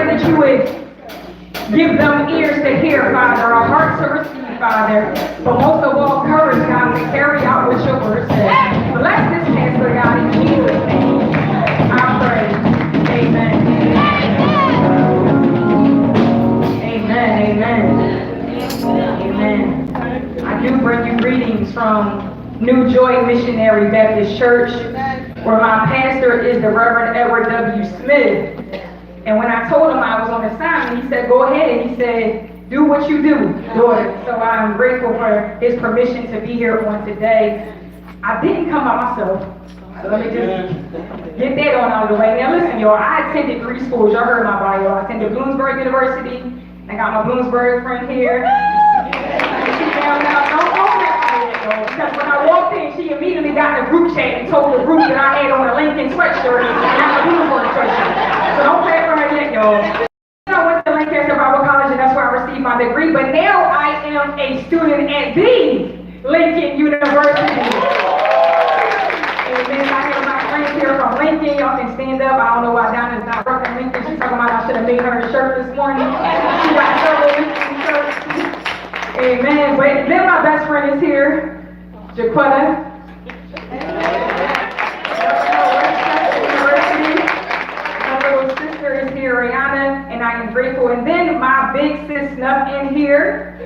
that you would give them ears to hear, Father, a heart to receive, Father, but most of all, courage, God, to carry out what your word says. Bless this pastor, God, in Jesus' name. I pray. Amen. Amen. Amen. Amen. I do bring you greetings from New Joy Missionary Baptist Church, where my pastor is the Reverend Edward W. Smith. And when I told him I was on assignment, he said, go ahead. And he said, do what you do, daughter. So I'm grateful for his permission to be here on today. I didn't come by myself. So let me just get that on out of the way. Now listen, y'all, I attended 3 schools. Y'all heard my bio. I attended Bloomsburg University. I got my Bloomsburg friend here. Because when I walked in, she immediately got in a group chat and told the group that I had on a Lincoln sweatshirt and not a Bloomsburg sweatshirt. So don't pray for her yet, y'all. I went to Lancaster Bible College and that's where I received my degree. But now I am a student at the Lincoln University. Amen. I have my friends here from Lincoln. Y'all can stand up. I don't know why Donna's not working Lincoln. She's talking about I should have made her a shirt this morning. She got several Lincoln shirts. Amen. But then my best friend is here, Jaquetta. My little sister is here, Rihanna, and I am grateful. And then my big sis snuck in here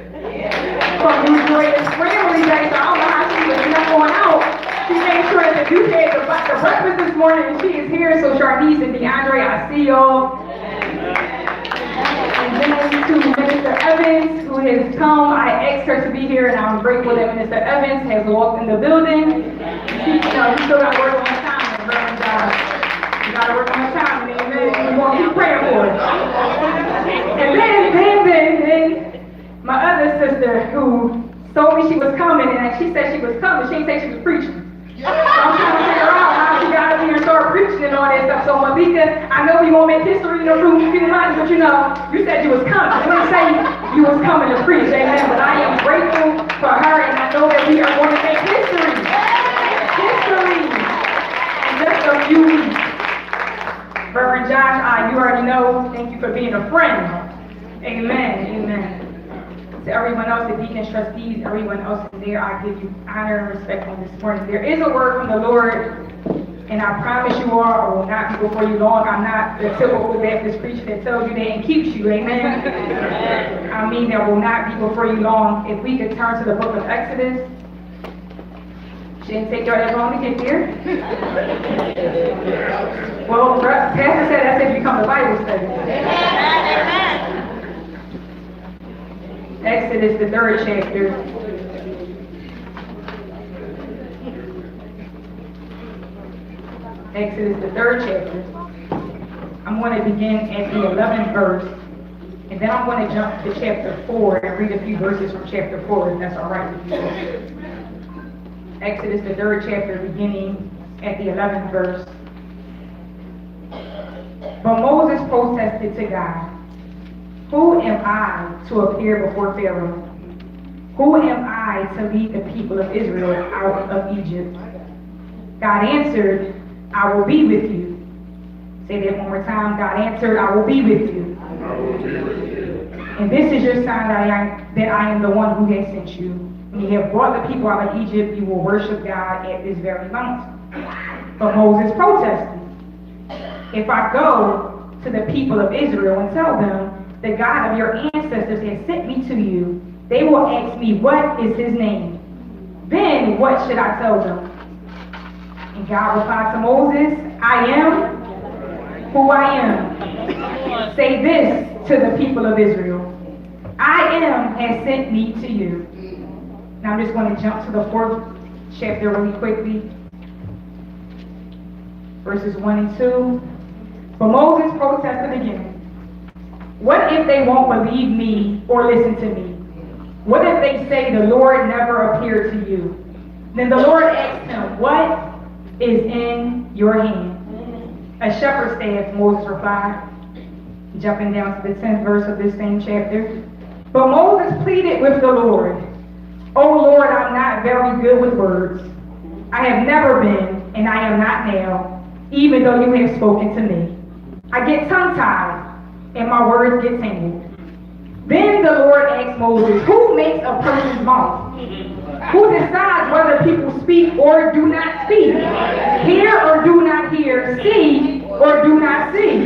from New Joy Family Day, so I don't know how she was not going out. She made sure that you had the breakfast this morning, and she is here. So Charnice and DeAndre, I see y'all. And then to Minister Evans, who has come. I asked her to be here, and I'm grateful that Minister Evans has walked in the building. She, you still got to work on her time, Reverend God. You got to work on her time, and amen. We want to keep praying for her. And then, my other sister, who told me she was coming, and she said she was coming. She didn't say she was preaching. So I'm trying to figure out how she got up here and started preaching and all that stuff. So Malika, I know you're going to make history in the room, few months, but you said you was coming. I didn't say you was coming to preach, amen. But I am grateful for her, and I know that we are going to make history. History in just a few weeks. Reverend Josh, you already know, thank you for being a friend. Amen, amen. To everyone else, the deacons, trustees, everyone else in there, I give you honor and respect on this morning. There is a word from the Lord, and I promise you all, I will not be before you long. I'm not the typical Baptist preacher that tells you that and keeps you, amen? I mean, that will not be before you long. If we could turn to the book of Exodus. Shouldn't take y'all that long to get there. Well, Pastor said that's if you come to Bible study. Exodus, the 3rd chapter. Exodus, the 3rd chapter. I'm going to begin at the 11th verse, and then I'm going to jump to chapter 4 and read a few verses from chapter 4, if that's all right with you. Exodus, the 3rd chapter, beginning at the 11th verse. But Moses protested to God, "Who am I to appear before Pharaoh? Who am I to lead the people of Israel out of Egypt?" God answered, "I will be with you." Say that one more time. God answered, "I will be with you. And this is your sign that I am the one who has sent you. When you have brought the people out of Egypt, you will worship God at this very mountain." But Moses protested, "If I go to the people of Israel and tell them, 'The God of your ancestors has sent me to you,' they will ask me, 'What is his name?' Then what should I tell them?" And God replied to Moses, "I am who I am. Say this to the people of Israel, 'I am has sent me to you.'" Now I'm just going to jump to the 4th chapter really quickly. Verses 1 and 2. But Moses protested again. "What if they won't believe me or listen to me? What if they say the Lord never appeared to you?" Then the Lord asked him, "What is in your hand?" "A shepherd's staff," Moses replied. Jumping down to the 10th verse of this same chapter. But Moses pleaded with the Lord, "O Lord, I'm not very good with words. I have never been, and I am not now, even though you have spoken to me. I get tongue-tied. and my words get tangled. Then the Lord asked Moses, who makes a person's mouth? Who decides whether people speak or do not speak? Hear or do not hear? See or do not see?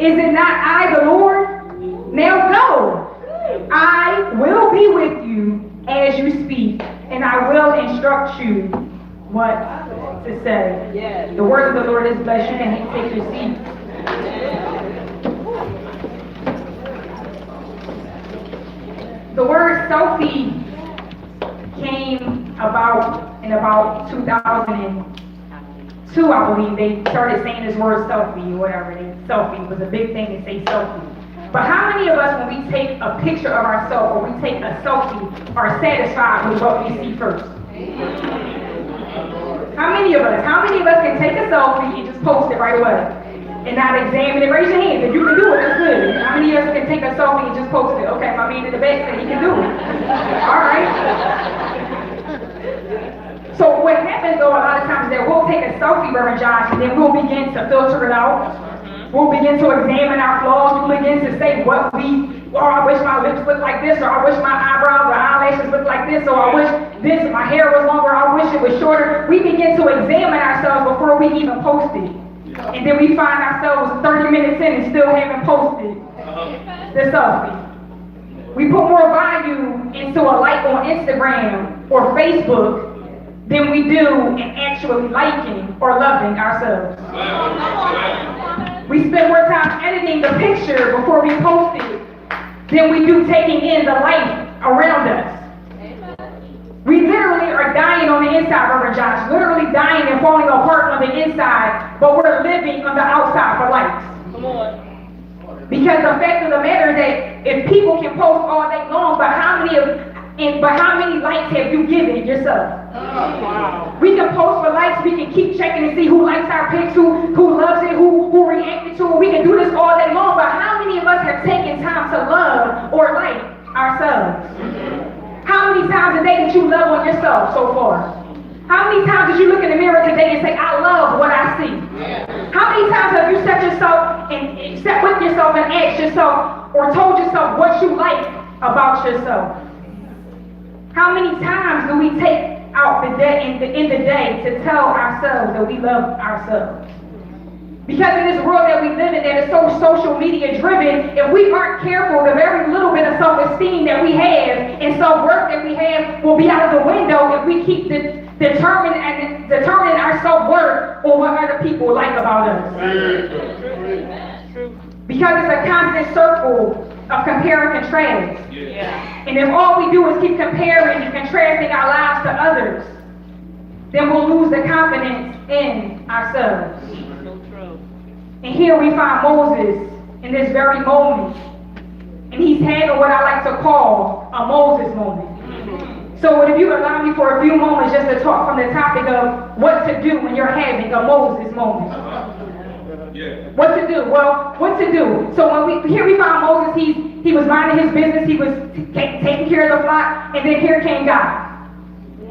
Is it not I, the Lord? Now go. I will be with you as you speak, and I will instruct you what to say. The word of the Lord is blessed. You can take your seat. The word selfie came about in about 2002, I believe. They started saying this word selfie or whatever. Selfie was a big thing to say selfie. But how many of us, when we take a picture of ourselves or we take a selfie, are satisfied with what we see first? How many of us? How many of us can take a selfie and just post it right away and not examine it? Raise your hands if you can do it. That's good. How many of us can take a selfie and just post it? Okay, my man in the back said he can do it. All right. So what happens though a lot of times is that we'll take a selfie, Reverend Josh, and then we'll begin to filter it out. We'll begin to examine our flaws. We'll begin to say what I wish my lips looked like this, or I wish my eyebrows or eyelashes looked like this, or I wish this, my hair was longer, I wish it was shorter. We begin to examine ourselves before we even post it. And then we find ourselves 30 minutes in and still haven't posted the selfie. We put more value into a like on Instagram or Facebook than we do in actually liking or loving ourselves. We spend more time editing the picture before we post it than we do taking in the life around us. We literally are dying on the inside, Reverend Josh, literally dying and falling apart on the inside, but we're living on the outside for likes. Come on. Because the fact of the matter is that if people can post all day long, but how many likes have you given yourself? Wow. We can post for likes, we can keep checking and see who likes our pics, who loves it, who reacted to it. We can do this all day long, but how many of us have taken time to love or like ourselves? How many times a day did you love on yourself so far? How many times did you look in the mirror today and say, I love what I see? How many times have you sat with yourself and asked yourself or told yourself what you like about yourself? How many times do we take out the day in the day to tell ourselves that we love ourselves? Because in this world that we live in that is so social media driven, if we aren't careful, the very little bit of self-esteem that we have and self-worth that we have will be out of the window if we keep determining our self-worth on what other people like about us. Because it's a constant circle of compare and contrast. And if all we do is keep comparing and contrasting our lives to others, then we'll lose the confidence in ourselves. And here we find Moses in this very moment. And he's having what I like to call a Moses moment. So if you allow me for a few moments just to talk from the topic of what to do when you're having a Moses moment. What to do? Well, what to do? So here we find Moses, he was minding his business, he was taking care of the flock, and then here came God.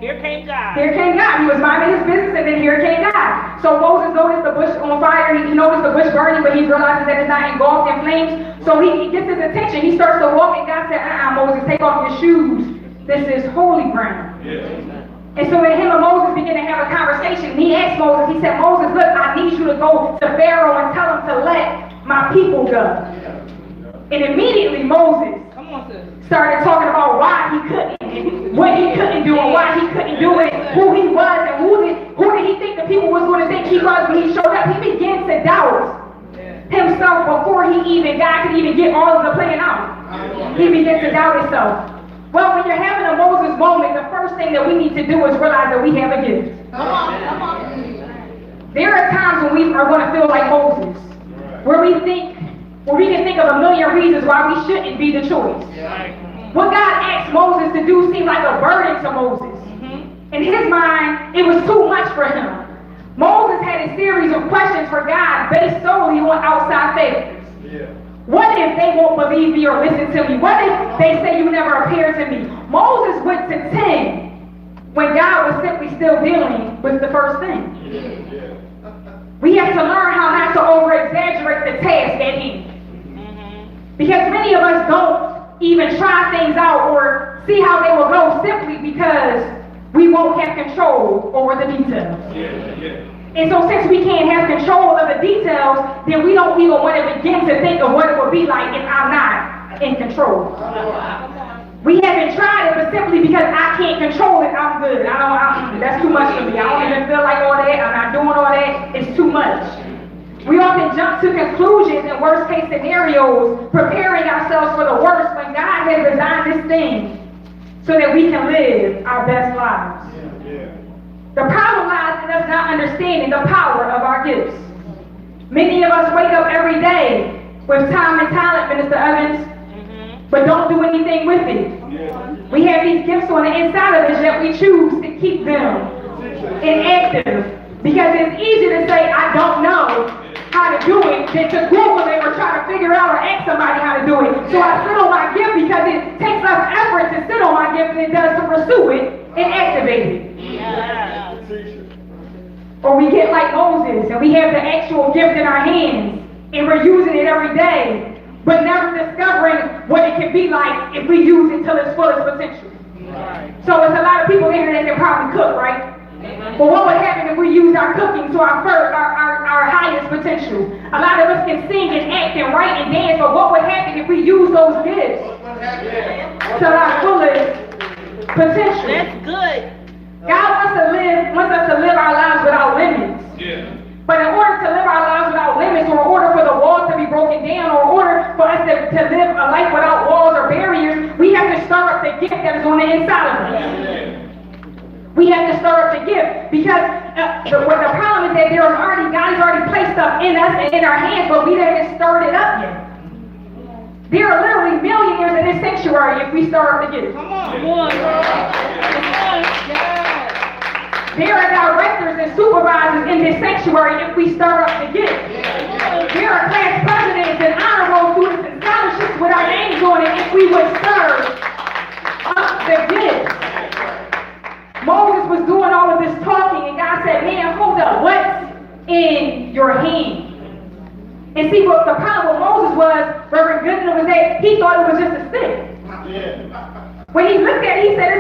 Here came God. He was minding his business, and then here came God. So Moses noticed the bush on fire. He noticed the bush burning, but he realizes that it's not engulfed in flames. So he gets his attention. He starts to walk, and God said, Moses, take off your shoes. This is holy ground. And so when him and Moses began to have a conversation, he asked Moses, he said, Moses, look, I need you to go to Pharaoh and tell him to let my people go. And immediately Moses started talking about why he couldn't, and what he couldn't do, and why he couldn't do it, who he was, and who did he think the people was going to think he was when he showed up. He began to doubt himself before God could even get all of the plan out. He began to doubt himself. Well, when you're having a Moses moment, the first thing that we need to do is realize that we have a gift. There are times when we are going to feel like Moses, where we can think of a million reasons why we shouldn't be the choice. What God asked Moses to do seemed like a burden to Moses. In his mind, it was too much for him. Moses had a series of questions for God based solely on outside favors. What if they won't believe me or listen to me? What if they say you never appeared to me? Moses went to 10 when God was simply still dealing with the first thing. We have to learn how not to over-exaggerate the task at hand. Because many of us don't even try things out or see how they will go simply because we won't have control over the details. And so since we can't have control of the details, then we don't even want to begin to think of what it would be like if I'm not in control. We haven't tried it, but simply because I can't control it, I'm good. That's too much for me. I don't even feel like all that. I'm not doing all that. It's too much. We often jump to conclusions and worst case scenarios, preparing ourselves for the worst when God has designed this thing so that we can live our best lives. The problem lies in us not understanding the power of our gifts. Many of us wake up every day with time and talent, Minister Evans, but don't do anything with it. We have these gifts on the inside of us, yet we choose to keep them inactive. Because it's easy to say, I don't know how to do it, than to Google it or try to figure out or ask somebody how to do it. So I sit on my gift because it takes less effort to sit on my gift than it does to pursue it and activate it. Or we get like Moses and we have the actual gift in our hands and we're using it every day, but never discovering what it can be like if we use it till its fullest potential. So it's a lot of people here that can probably cook, right? But what would happen if we used our cooking to our highest potential? A lot of us can sing and act and write and dance, but what would happen if we use those gifts to our fullest potential? That's good. God wants us to live our lives without limits. But in order to live our lives without limits, or in order for the walls to be broken down, or in order for us to live a life without walls or barriers, we have to stir up the gift that is on the inside of us. We have to stir up the gift because the problem is that God has already placed stuff in us and in our hands, but we haven't stirred it up yet. There are literally millionaires in this sanctuary if we stir up the gift. Come on. There are directors and supervisors in this sanctuary if we stir up the gift. There are class presidents and honor roll students and scholarships with our names on it if we would stir up the gift. Moses was doing all of this talking, and God said, man, hold up, what's in your hand? And see, what the problem with Moses was, Reverend Goodman, was that he thought it was just a stick. When he looked at it, he said,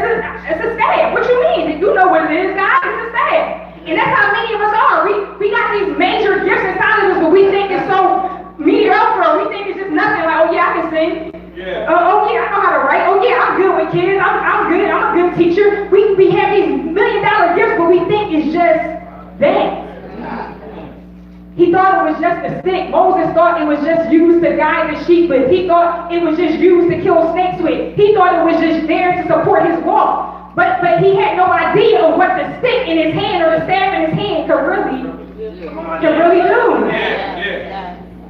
it's a staff. What you mean? You know what it is, God, it's a staff. And that's how many of us are. We got these major gifts inside of us, but we think it's so mediocre. We think it's just nothing, like, oh yeah, I can sing. Oh yeah, I know how to write. Oh yeah, I'm good with kids. I'm good. I'm a good teacher. We have these $1 million gifts, but we think it's just that. He thought it was just a stick. Moses thought it was just used to guide the sheep with. He thought it was just used to kill snakes with. He thought it was just there to support his walk. But he had no idea of what the stick in his hand or the staff in his hand could really do.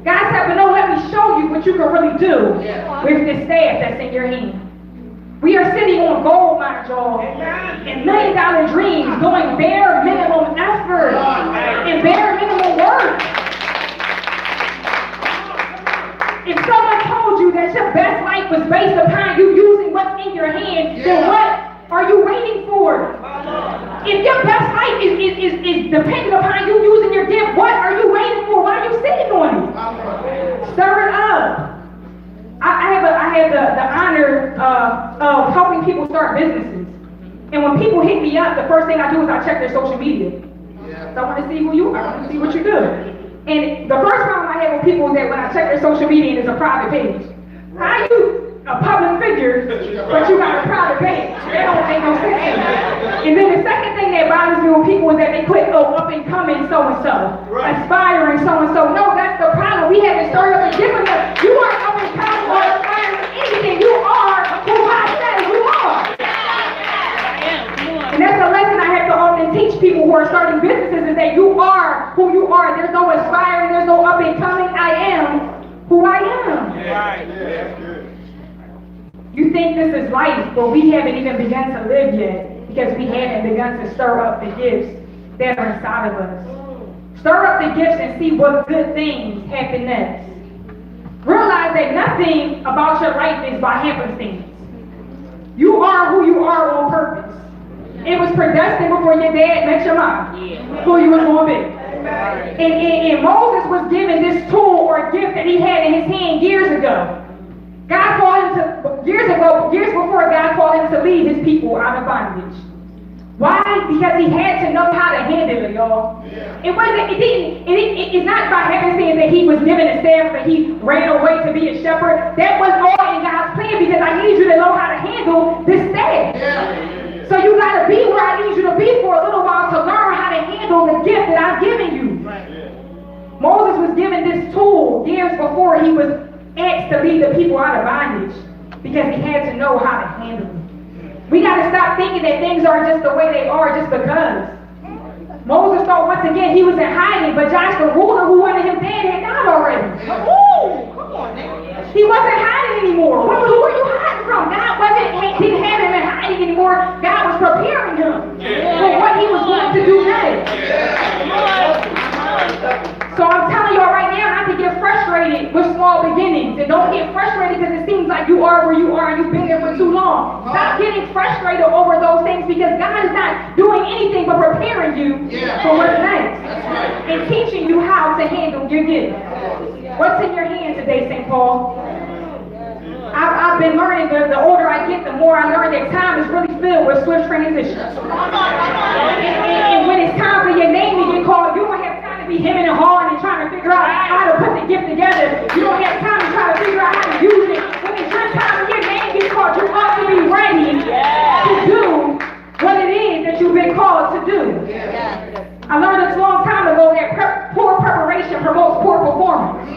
God said, but no, let me show you what you can really do with this staff that's in your hand. We are sitting on gold mines, y'all, and $1 million dreams, doing bare minimum effort and bare minimum work. If someone told you that your best life was based upon you using what's in your hand, then what are you waiting for? If your best life is dependent upon you using your gift, what are you waiting for? Why are you sitting on it? Stir it up. I have the honor of helping people start businesses. And when people hit me up, the first thing I do is I check their social media. So I want to see who you are. I want to see what you do. And the first problem I have with people is that when I check their social media and it's a private page. How you a public figure, but you got a private page? That don't make no sense to me. And then the second thing that bothers me with people is that they click, oh, up and coming so-and-so, aspiring so-and-so. No, that's the problem. We haven't started up a different one. You aren't up and coming or aspiring to anything. You are who God says you are. And that's the lesson I have to often teach people who are starting businesses is that you are who you are. There's no aspiring, there's no up and coming. I am who I am. You think this is life, but we haven't even begun to live yet because we haven't begun to stir up the gifts that are inside of us. Stir up the gifts and see what good things happen next. Realize that nothing about your life is by happenstance. You are who you are on purpose. It was predestined before your dad met your mom, who you was going to be. And Moses was given this tool or gift that he had in his hand years ago. God called him to, years before, God called him to lead his people out of bondage. Why? Because he had to know how to handle it, y'all. It's not by happenstance that he was given a staff, that he ran away to be a shepherd. That was all in God's plan, because I need you to know how to handle this staff. So you got to be where I need you to be for a little while to learn how to handle the gift that I've given you. Moses was given this tool years before he was asked to lead the people out of bondage, because he had to know how to handle it. We got to stop thinking that things are just the way they are just because. Moses thought once again he was in hiding, but Josh, the ruler who wanted him dead, had died already. Ooh, come on, man. He wasn't hiding anymore. Who were you hiding from? God didn't have him in hiding anymore. God was preparing him for what he was going to do next. So I'm telling y'all right now not to get frustrated with small beginnings. And don't get frustrated because it seems like you are where you are and you've been there for too long. Stop getting frustrated over those things, because God is not doing anything but preparing you for what's next. And teaching you how to handle your gift. What's in your hand today, St. Paul? I've been learning, the older I get, the more I learn that time is really filled with swift transitions. And when it's time for your name to get called, you don't have time to be hemming and hawing and trying to figure out how to put the gift together. You don't have time to try to figure out how to use it. When it's your time for your name gets called, you ought to be ready to do what it is that you've been called to do. I learned this a long time ago that poor preparation promotes poor performance.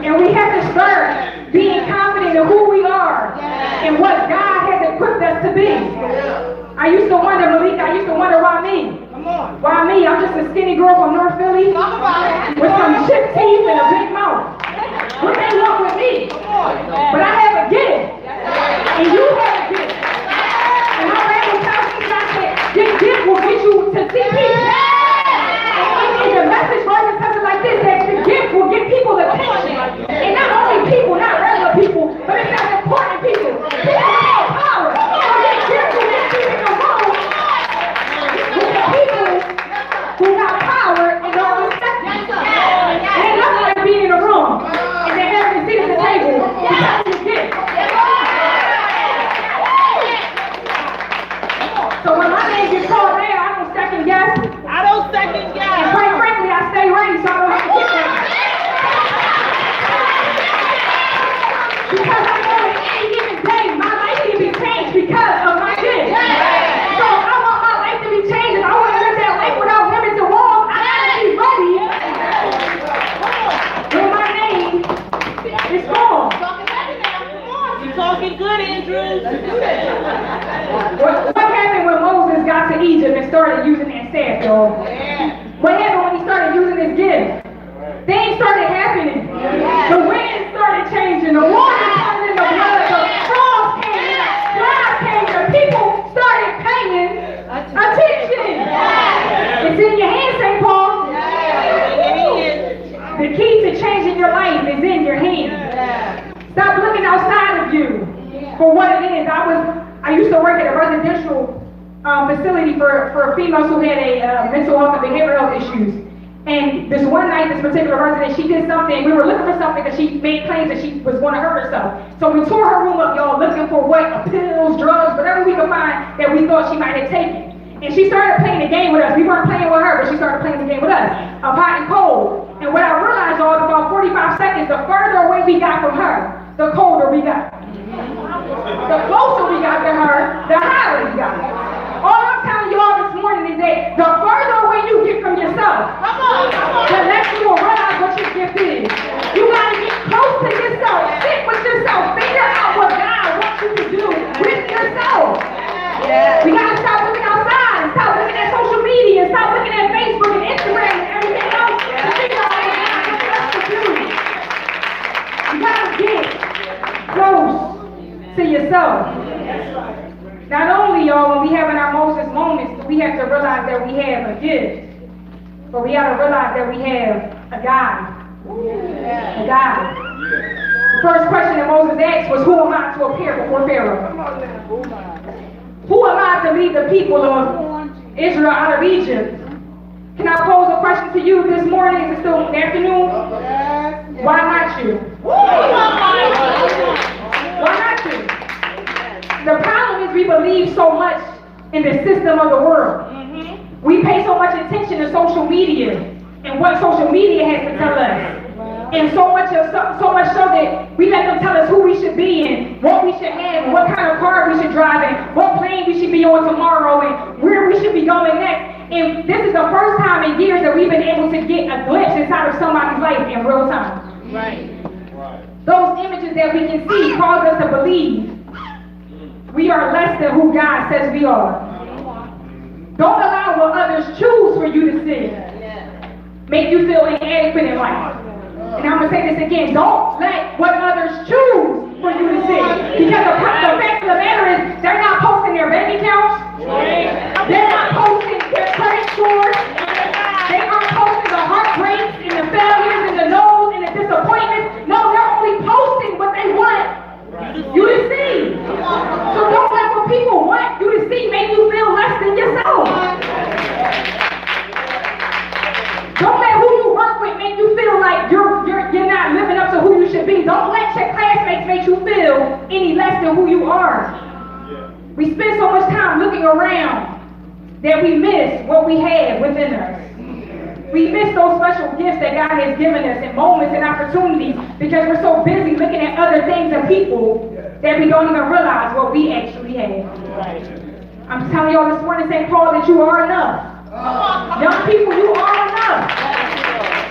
And we have to start being confident in who we are and what God has equipped us to be. I used to wonder, Malik, why me? Why me? I'm just a skinny girl from North Philly with some chipped teeth and a big mouth. What they want with me? But I have a gift. And you have a gift. And I'm able to tell you that this gift will get you to see people. And the message version says it like this, that the gift will get people's attention. And not only people, not regular people, but it's not important people. People have power. So that gift will get you in the room with the people who got power and don't respect you. And it's nothing like being in a room and they have a seat at the table because of the gift. So when my name gets called there, I don't second guess. And quite frankly, I stay ready so I don't have to get there. Because I know at any given day, my life can be changed because of my gift. So if I want my life to be changed, and I want to live that life without limits and walls, I gotta be ready when my name is called. You're talking good, Andrew. What happened when Moses got to Egypt and started using that staff, y'all? What happened when he started using his gift? Things started happening. The wind started changing. The water turned into blood. The frogs came. The flies came. The people started paying attention. It's in your hands, St. Paul. The key to changing your life is in your hands. Stop looking outside of you for what it is. I used to work at a residential facility for females who had a mental health and behavioral health issues. And this one night, this particular resident, she did something. We were looking for something because she made claims that she was going to hurt herself. So we tore her room up, y'all, looking for pills, drugs, whatever we could find that we thought she might have taken. And she started playing the game with us. We weren't playing with her, but she started playing the game with us of hot and cold. And what I realized, y'all, about 45 seconds, the further away we got from her, the colder we got. The closer we got to her, the hotter we got. All I'm telling y'all this morning is that the further away you get from yourself, the less you will realize what your gift is. You gotta get close to yourself, sit with yourself, figure out what God wants you to do with yourself. We gotta stop looking outside and stop looking at social media and stop looking at Facebook and Instagram and everything else to figure out what God wants us to do. You gotta get close to yourself. Not only, y'all, when we having our Moses moments, we have to realize that we have a gift, but we got to realize that we have a guide. A guide. The first question that Moses asked was, who am I to appear before Pharaoh? Who am I to lead the people of Israel out of Egypt? Can I pose a question to you this morning? Is it still in the afternoon? Why am I not you? Why not you? The problem is we believe so much in the system of the world. We pay so much attention to social media and what social media has to tell us. And so much so that we let them tell us who we should be and what we should have and what kind of car we should drive and what plane we should be on tomorrow and where we should be going next. And this is the first time in years that we've been able to get a glimpse inside of somebody's life in real time. Right. Those images that we can see cause us to believe we are less than who God says we are. Don't allow what others choose for you to see make you feel inadequate in life. And I'm going to say this again. Don't let what others choose for you to see. Because the fact of the matter is, they're not posting their bank accounts. They're not posting their credit scores. They aren't posting the heartbreaks and the failures and the no's and the disappointments. No, they're only posting what they want you to see. So don't let what people want you to see make you feel less than yourself. Don't let who you work with make you feel like you're not living up to who you should be. Don't let your classmates make you feel any less than who you are. We spend so much time looking around that we miss what we have within us. We miss those special gifts that God has given us in moments and opportunities because we're so busy looking at other things and people that we don't even realize what we actually have. I'm telling y'all this morning, St. Paul, that you are enough. Young people, you are enough.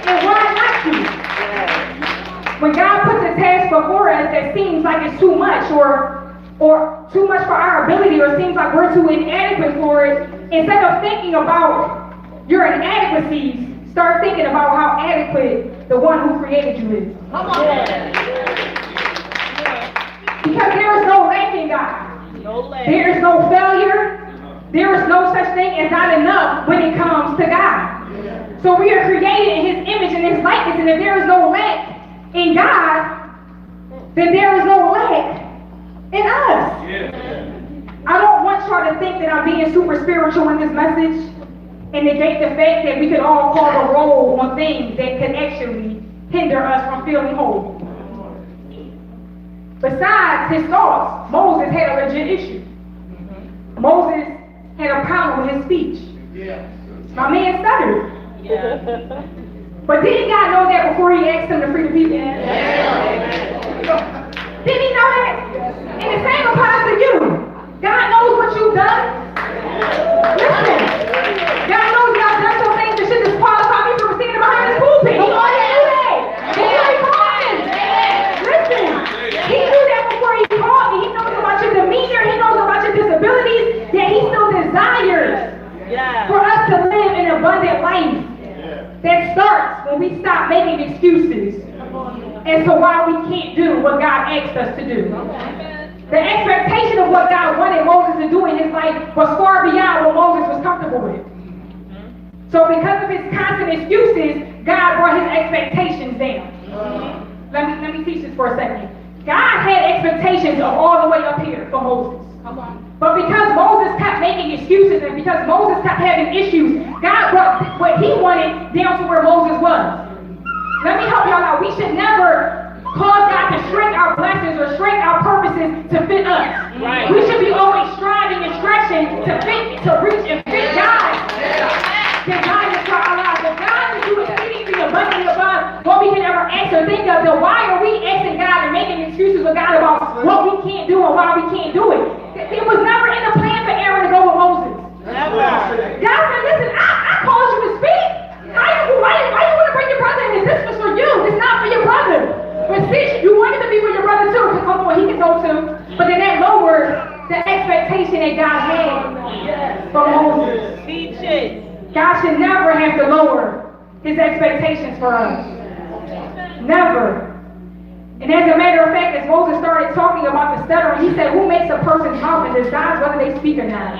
And why not you? When God puts a task before us that seems like it's too much or too much for our ability or seems like we're too inadequate for it, instead of thinking about your inadequacies, start thinking about how adequate the one who created you is. Because there is no lack in God. There is no failure. There is no such thing as not enough when it comes to God. So we are created in His image and His likeness, and if there is no lack in God, then there is no lack in us. I don't want y'all to think that I'm being super spiritual in this message and negate the fact that we could all call a roll on things that could actually hinder us from feeling whole. Besides his thoughts, Moses had a legit issue. Moses had a problem with his speech. My man stuttered. But didn't God know that before He asked him to free the people? Didn't He know that? And the same applies to you. God knows what you've done. Listen, God knows that I've done some things that should disqualify me from standing behind this pulpit. He already knew that. He already called me. Listen, He knew that before He called me. He knows about your demeanor. He knows about your disabilities. That He still desires for us to live an abundant life. That starts when we stop making excuses as to why we can't do what God asked us to do. The expectation of what God wanted Moses to do in his life was far beyond what Moses was comfortable with. So because of his constant excuses, God brought his expectations down. Let me teach this for a second. God had expectations of all the way up here for Moses. But because Moses kept making excuses and because Moses kept having issues, God brought what He wanted down to where Moses was. Let me help y'all out. We should never cause God to shrink our blessings or shrink our purposes to fit us. We should be always striving and stretching to reach and fit God. Desires for our lives. If God is doing exceedingly abundantly above what we can ever ask or think of, then why are we asking God and making excuses with God about what we can't do or why we can't do it? It was never in the plan for Aaron to go with Moses. God said, listen, I called you to speak. Why you want to bring your brother in? This was for you. It's not for your brother. But see, you wanted to be for your brother too. Come on, he can go too. But then that lowered the expectation that God had for Moses. Teach it. God should never have to lower His expectations for us. Never. And as a matter of fact, as Moses started talking about the stuttering, he said, who makes a person's mouth and decides whether they speak or not?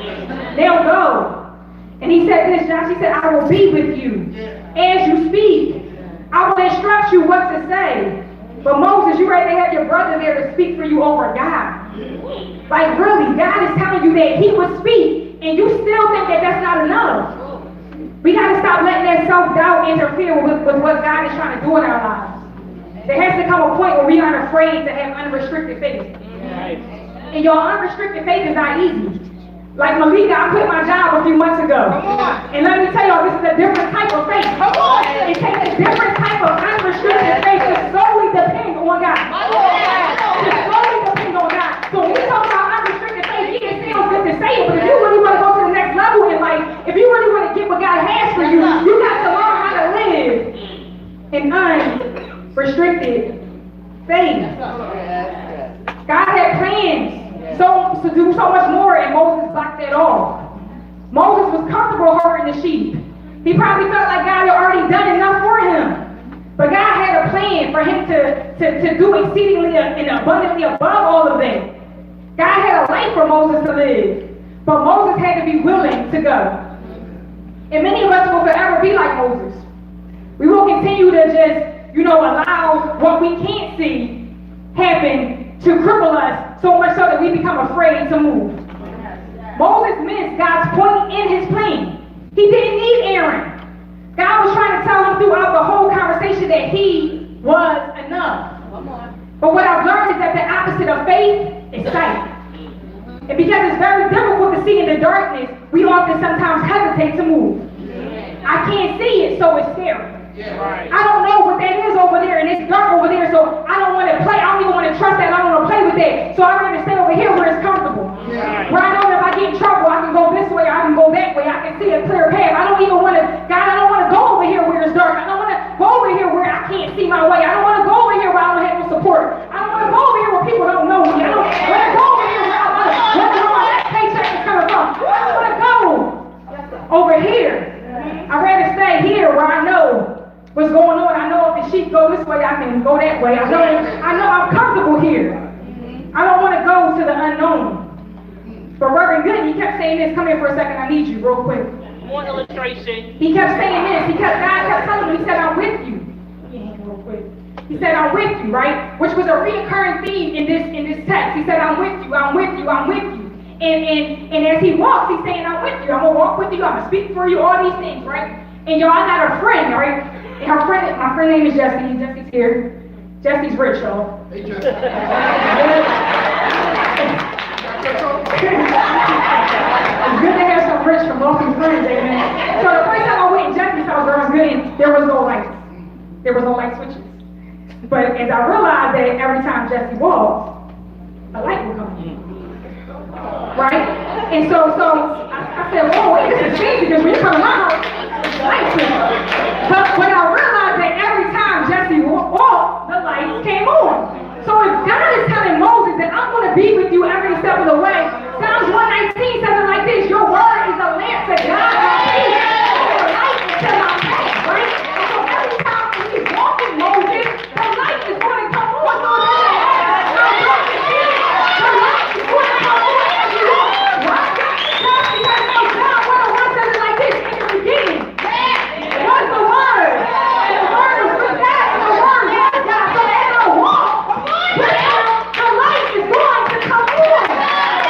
They'll go. And he said this, Josh, he said, I will be with you as you speak. I will instruct you what to say. But Moses, you ready to have your brother there to speak for you over God. Like really, God is telling you that He would speak, and you still think that that's not enough. We got to stop letting that self-doubt interfere with what God is trying to do in our lives. There has to come a point where we aren't afraid to have unrestricted faith. And your unrestricted faith is not easy. Like Malika, I quit my job a few months ago. And let me tell y'all, this is a different type of faith. It takes a different type of unrestricted faith to solely depend on God. To solely depend on God. So when we talk about unrestricted faith, it sounds good to say it, but if you really want to go to the next level in life, if you really want to get what God has for you, you got to learn how to live in unrestricted faith. God had plans to do so much more, and Moses blocked that off. Moses was comfortable herding the sheep. He probably felt like God had already done enough for him. But God had a plan for him to do exceedingly and abundantly above all of that. God had a life for Moses to live, but Moses had to be willing to go. And many of us will forever be like Moses. We will continue to just, allow what we can't see happen to cripple us so much so that we become afraid to move. Moses missed God's point in his plan. He didn't need Aaron. God was trying to tell him throughout the whole conversation that he was enough. But what I've learned is that the opposite of faith is sight. And because it's very difficult to see in the darkness, we often sometimes hesitate to move. I can't see it, so it's scary. I don't know what that is over there, and it's dark over there, so I don't want to play. I don't even want to trust that. I don't want to play with that. So I'd rather stay over here where it's comfortable. Where I know that if I get in trouble, I can go this way, I can go that way. I can see a clear path. I don't even want to, God, I don't want to go over here where it's dark. I don't want to go over here where I can't see my way. I don't want to go over here where I don't have no support. I don't want to go over here where people don't know me. I don't want to go over here where my next paycheck is coming from. I don't want to go over here. I'd rather stay here where I know what's going on. I know if the sheep go this way, I can go that way. I know I'm comfortable here. I don't want to go to the unknown. But Reverend Good, he kept saying this. Come here for a second. I need you real quick. One illustration. He kept saying this. God kept telling him, he said, I'm with you. Real quick. He said, I'm with you, right? Which was a recurring theme in this text. He said, I'm with you, I'm with you, I'm with you. And as he walks, he's saying, I'm with you. I'm going to walk with you. I'm going to speak for you, all these things, right? And y'all, I got a friend, right? And my friend name is Jessie. Jessie's here. Jessie's rich, y'all. Hey, Jessie. It's good to have some rich from wealthy friends, amen. So the first time I went in Jessie's house, Reverend Gooding, there was no lights. There was no light switches. But as I realized that every time Jessie walked, a light would come on. Right? And so I said, whoa, wait, this is crazy because when you come around, lights but I realized that every time Jessie walked, the lights came on. So if God is telling Moses that I'm going to be with you every step of the way, Psalms 119 says it like this, your word is a lamp to God my feet, and a light to my path, right? So every time when he's walking Moses, the light is going to come on. So the light is going to come on as you walk. Right? Because John 1:1 says it like this, in the beginning was the word, and the word was with God, and the word was God. So as I walk, the light is going to come on.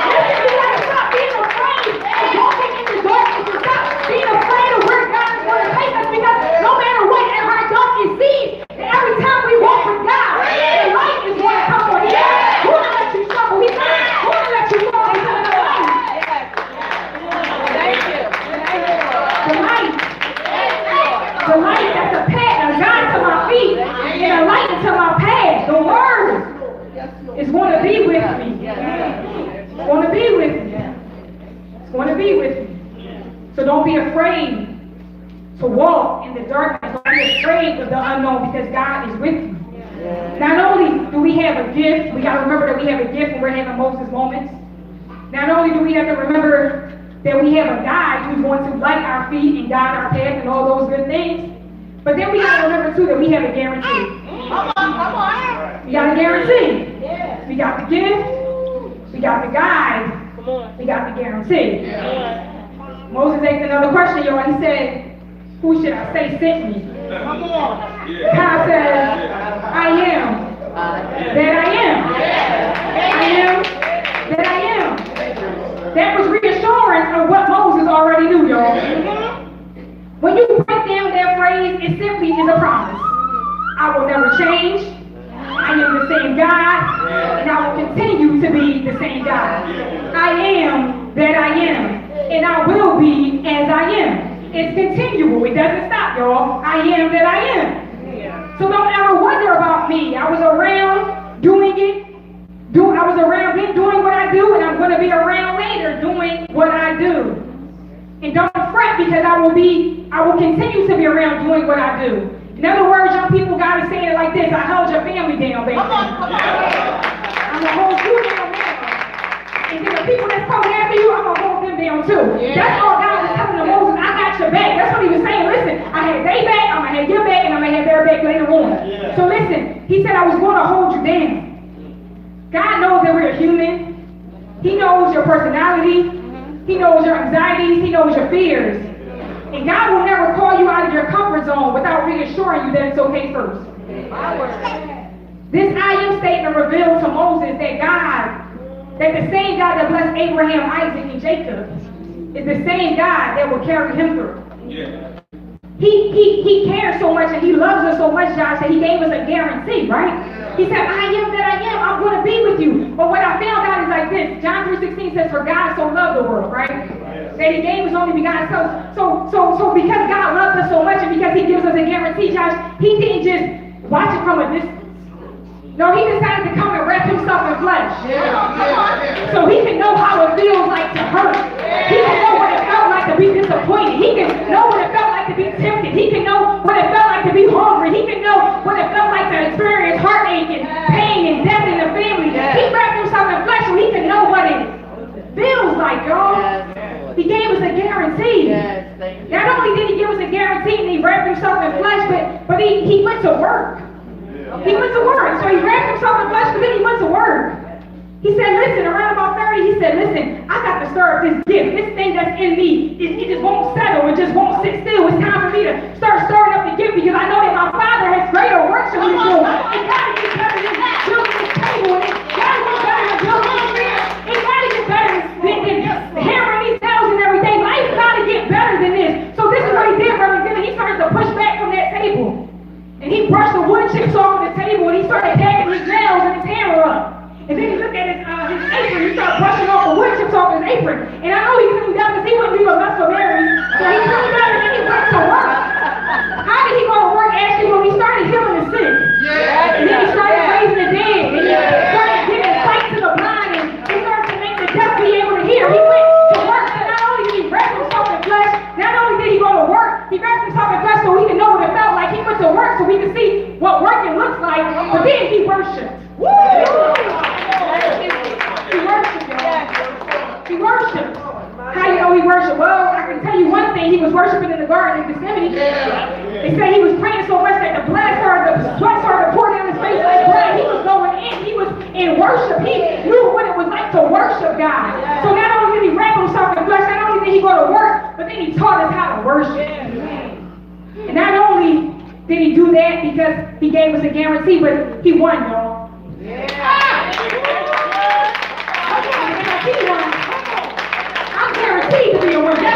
Listen, you got to stop being afraid of walking in the darkness and stop being afraid of where God is going to take us, because no matter what in our darkest seas, every time we walk with God, the light is going to come on. He's not going to let you stumble. He's not going to let you fall into the light. Thank you. The light, that's a path, a guide to my feet, and a light to my path. The word is going to be with me. It's going to be with me. It's going to be with me. So don't be afraid to walk in the darkness. Don't be afraid of the unknown, because God is with you. Not only do we have a gift, we got to remember that we have a gift when we're having Moses moments. Not only do we have to remember that we have a guide who's going to light our feet and guide our path and all those good things, but then we got to remember too that we have a guarantee. Come on. We got a guarantee. We got the gift, we got the guide, Come on. we got the guarantee. Come on. Moses asked another question, y'all. He said, who should I say sent me? Come on. God says, I am that I am. I am that I am. That was reassurance of what Moses already knew, y'all. When you break down that phrase, it simply is a promise. I will never change. I am same God, and I will continue to be the same God. I am that I am, and I will be as I am. It's continual. It doesn't stop, y'all. I am that I am. So don't ever wonder about me. I was around doing it. I was around then doing what I do, and I'm going to be around later doing what I do. And don't fret, because I will continue to be around doing what I do. In other words, young people, God is saying it like this: I held your family down, baby. I'm going to hold you down now. And then the people that's coming after you, I'm going to hold them down too. That's all God was telling to Moses. I got your back. That's what he was saying. Listen, I had their back, I'm going to have your back, and I'm going to have their back later on. So listen, he said I was going to hold you down. God knows that we're human. He knows your personality. He knows your anxieties. He knows your fears. And God will never call you out of your comfort zone without reassuring you that it's okay first. This I am statement revealed to Moses that the same God that blessed Abraham, Isaac, and Jacob is the same God that will carry him through. He cares so much and he loves us so much, Josh, that he gave us a guarantee, right? He said, I am that I am. I'm going to be with you. But what I found out is like this. John 3:16 says, for God so loved the world, right? That he gave his only begotten son. So because God loves us so much and because he gives us a guarantee, Josh, he didn't just watch it from a distance. No, he decided to come and wrap himself in flesh. So he can know how it feels like to hurt. He can know what it felt like to be disappointed. He can know what it felt like to be tempted. He can know what it felt like to be hungry. He can know what it felt like to experience heartache and pain and death in the family. He wrapped himself in flesh so he can know what it feels like, y'all. He gave us a guarantee. Not only did he give us a guarantee and he wrapped himself in flesh, but he went to work. He went to work. So he wrapped himself in flesh, but then he went to work. He said, listen, around about 30, he said, listen, I got to stir up this gift. This thing that's in me, it just won't settle. It just won't sit still. It's time for me to start stirring up the gift because I know that my Father has greater works for me to do. It got to get better than building this table. And it got to get better than building this chair. It got to get better than hammering these nails and everything. Life's got to get better than this. So this is what he did, Reverend Dylan. He started to push back from that table. And he brushed the wood chips off the table and he started tagging his nails and his hammer up. And then he looked at his apron. He started brushing off the wood chips off his apron. And I know he cleaned up because he wouldn't leave a mess of Mary. So he cleaned up and then he went to work. How did he go to work actually when he started healing the sick? And then he started raising the dead. And he started giving sight to the blind. And he started to make the deaf be able to hear. He went to work. So not only did he wrap himself in flesh, not only did he go to work, he wrapped himself in flesh so he could know what it felt like. He went to work so we could see what working looks like. But then he worshiped. Woo! He worshiped, y'all. He worshiped. How you know he worshiped? Well, I can tell you one thing. He was worshiping in the garden in Gethsemane. They said he was praying so much that the sweat started to pour down his face like blood. He was going in. He was in worship. He knew what it was like to worship God. So not only did he wrap himself in flesh, not only did he go to work, but then he taught us how to worship. And not only did he do that because he gave us a guarantee, but he won, y'all. I'm guaranteed to be a winner.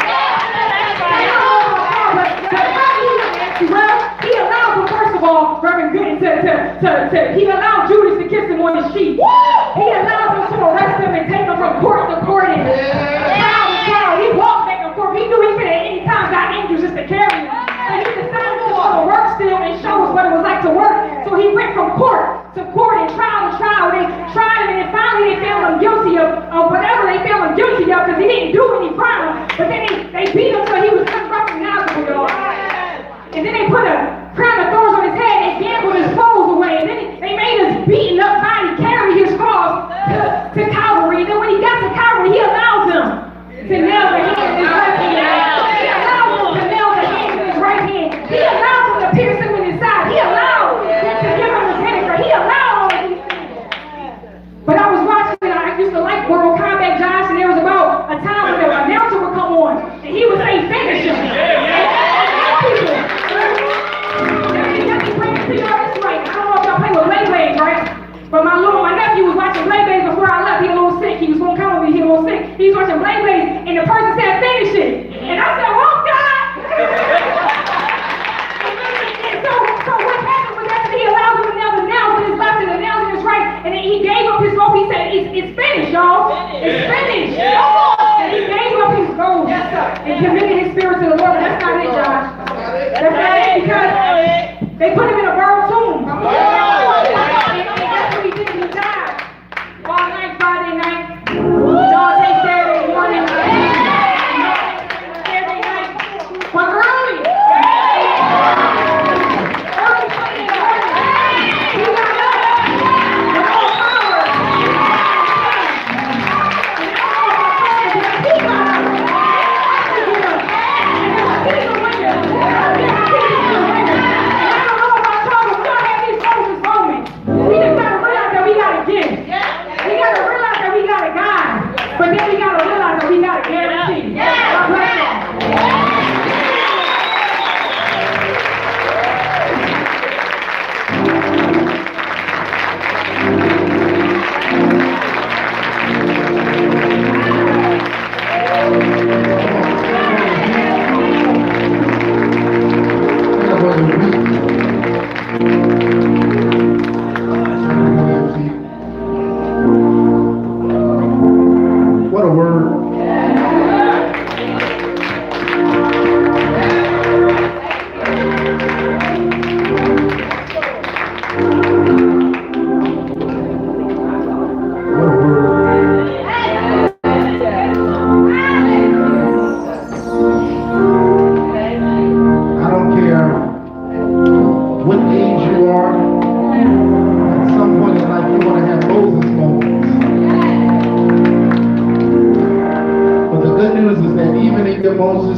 Well, he allowed him, first of all, Reverend Gooden, he allowed Judas to kiss him on his cheek. He allowed him to arrest him and take him from court to court and trial to trial. He walked back and forth. He knew he could at any time got angels just to carry him. And he decided to go to work still and show us what it was like to work. So he went from court to court and trial to trial. They tried him and then finally they found him guilty of whatever they found him guilty of because he didn't do any crime. But then they beat him till he was unrecognizable, y'all. And then they put a crown of thorns on his head and gambled his clothes away. And then they made his beaten up body carry his cross to Calvary. And then when he got to Calvary, he allowed them to nail the hands in his left hand. He allowed them to nail the hands in his right hand. He allowed them to pierce him in his side. He allowed them to give him the vinegar. He allowed all of these things. But I was watching, I used to like Mortal Kombat, Josh, and there was about a time when the announcer would come on and he would say, finish him. But my nephew was watching Blade Blaze before I left. He was a little sick. He was going to come over here. He was a little sick. He was watching Blade Blaze, and the person said, finish it. And I said, oh, God. So what happened was after he allowed him to nail the nails in his left and the nails in his right,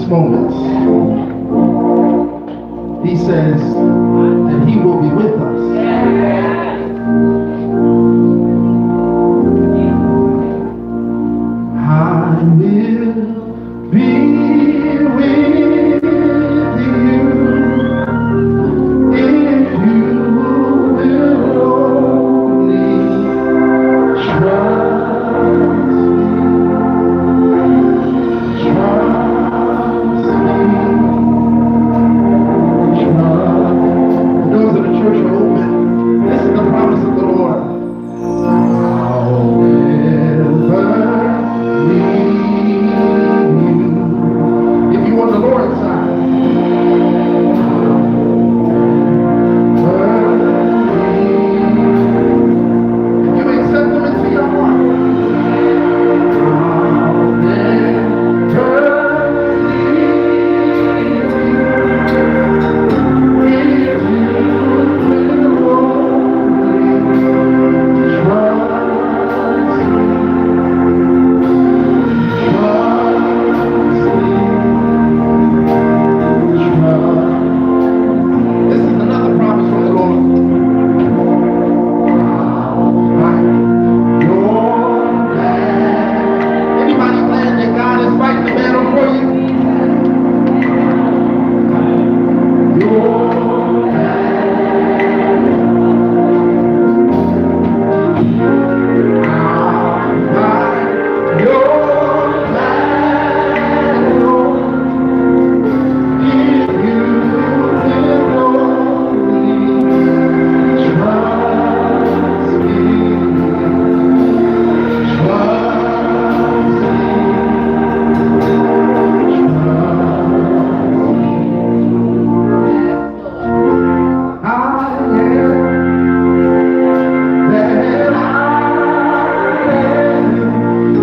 darkest moments, he says that he will be with us. I will be with you if you will only trust me. Those in the church are open. This is the promise of the Lord. I'll never leave you. If you on the Lord's side. If you accept Him into your heart. I'll never leave you. If you will only trust This is another promise from the Lord. I'll fight your battle. Anybody glad that God is fighting the battle for you? Your I'll fight your battle. If you will only trust me, I am that I am all power.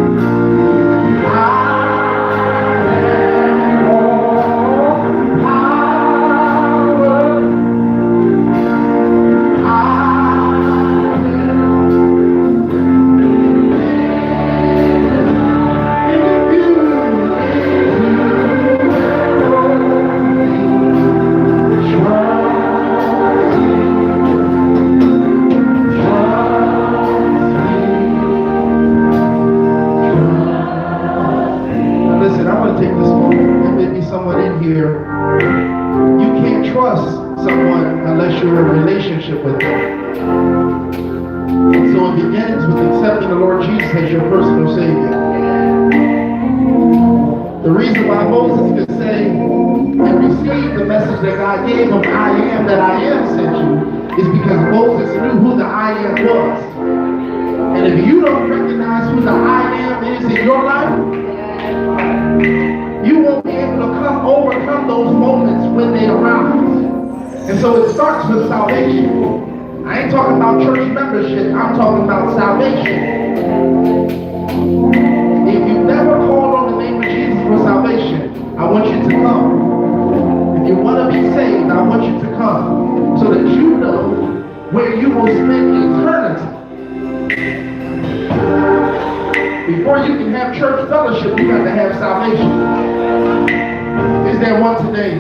Listen, I want to take this moment. There may be someone in here. You can't trust someone unless you're in a relationship with them. And so it begins with accepting the Lord Jesus as your personal Savior. The reason why Moses could say and receive the message that God gave him, I am that I am sent you, is because Moses knew who the I am was. And if you don't recognize who the I am is in your life, you won't be able to overcome those moments when they arise. And so it starts with salvation. I ain't talking about church membership, I'm talking about salvation. If you've never called on the name of Jesus for salvation, I want you to come. If you want to be saved, I want you to come so that you know where you will spend eternity. Before you can have church fellowship, you got to have salvation. Is there one today?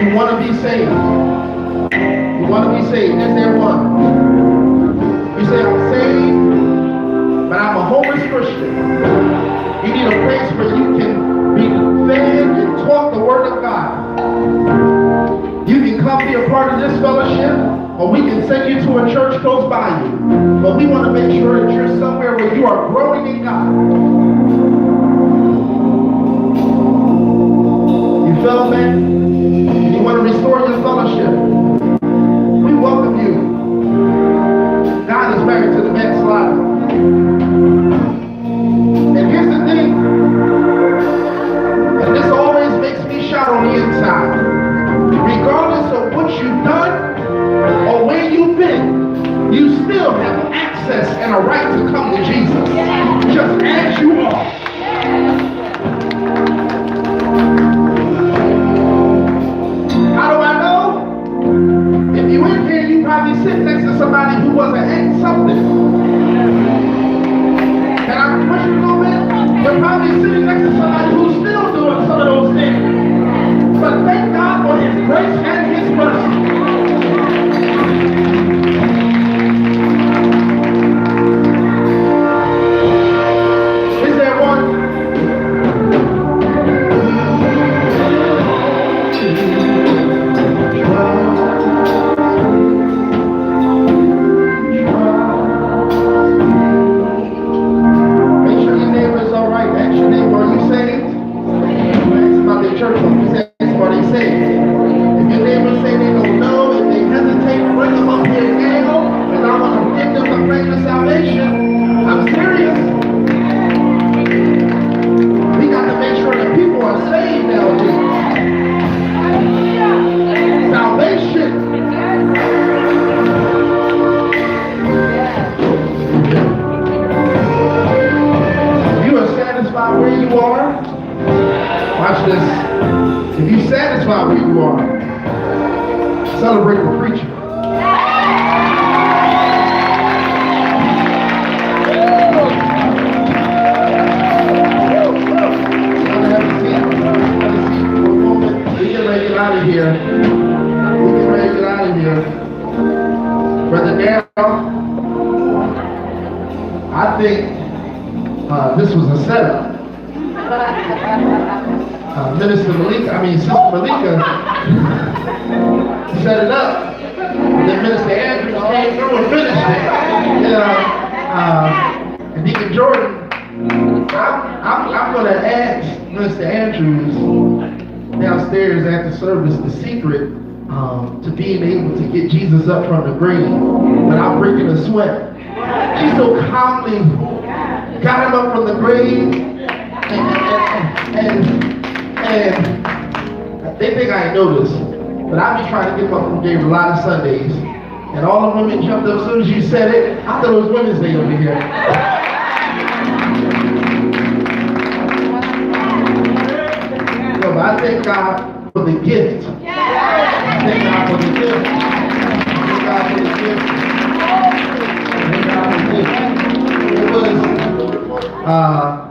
You want to be saved? You want to be saved? Is there one? You say, I'm saved, but I'm a homeless Christian. You need a place where you can be fed and taught the Word of God. You can come be a part of this fellowship, or we can send you to a church close by you. But we want to make sure that you're somewhere where you are growing in God. You felt that? You want to restore your fellowship? We welcome you. God is married to the backslider. And here's the thing, and this always makes me shout on the inside. Regardless of what you've done or where you've been, you still have access and a right to come to Jesus, just as you are. How do I know? If you in here, you probably sit next to somebody who was an ex-something. Can I push you a little bit? You're probably sitting next to somebody who's still doing some of those things. you are, watch this. If you're satisfied where you are, celebrate the preacher. Out of here. We can ready to get out of here. Brother Darryl, I think this was a setup. Sister Malika set it up. Then Minister Andrews came through and finished it. And Deacon Jordan, I'm going to ask Minister Andrews downstairs after service the secret to being able to get Jesus up from the grave without breaking a sweat. She so calmly got him up from the grave, and they think I ain't know this, but I be trying to get him up from the grave a lot of Sundays, and all the women jumped up as soon as you said it. I thought it was Women's Day over here. I thank God for the gift. I thank God for the gift. I thank God for the gift. I thank God for the gift. It was